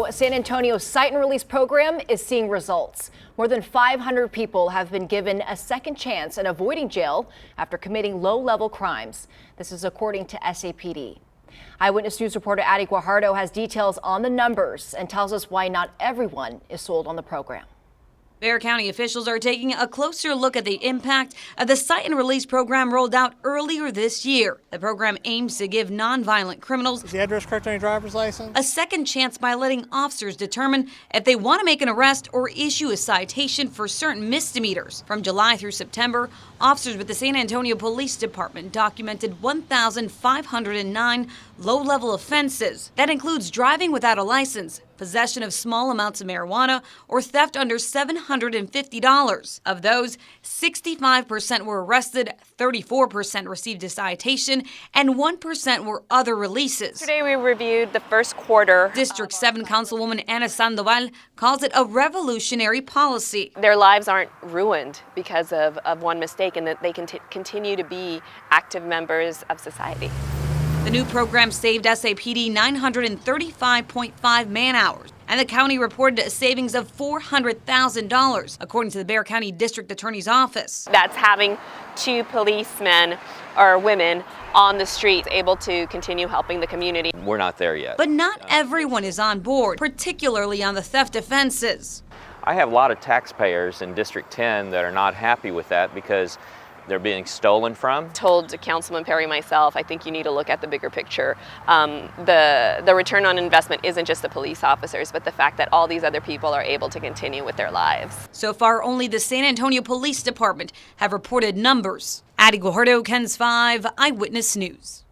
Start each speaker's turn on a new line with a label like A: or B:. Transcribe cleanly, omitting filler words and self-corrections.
A: San Antonio's cite-and-release program is seeing results. More than 500 people have been given a second chance at avoiding jail after committing low-level crimes. This is according to SAPD. Eyewitness News reporter Addie Guajardo has details on the numbers and tells us why not everyone is sold on the program.
B: Bexar County officials are taking a closer look at the impact of the cite-and-release program rolled out earlier this year. The program aims to give nonviolent criminals
C: Is the address correct on your driver's license?
B: a second chance by letting officers determine if they want to make an arrest or issue a citation for certain misdemeanors. From July through September, officers with the San Antonio Police Department documented 1,509 low-level offenses. That includes driving without a license, possession of small amounts of marijuana, or theft under $750. Of those, 65% were arrested, 34% received a citation, and 1% were other releases.
D: Today we reviewed the first quarter.
B: District 7 Councilwoman Ana Sandoval calls it a revolutionary policy.
D: Their lives aren't ruined because of one mistake, and that they can continue to be active members of society.
B: The new program saved SAPD 935.5 man-hours, and the county reported a savings of $400,000, according to the Bexar County District Attorney's Office.
D: That's having 2 policemen or women on the streets able to continue helping the community.
E: We're not there yet.
B: But not everyone is on board, particularly on the theft offenses.
E: I have a lot of taxpayers in District 10 that are not happy with that because they're being stolen from.
D: Told Councilman Perry myself, I think you need to look at the bigger picture. The return on investment isn't just the police officers, but the fact that all these other people are able to continue with their lives.
B: So far, only the San Antonio Police Department have reported numbers. Addie Guajardo, KENS 5 Eyewitness News.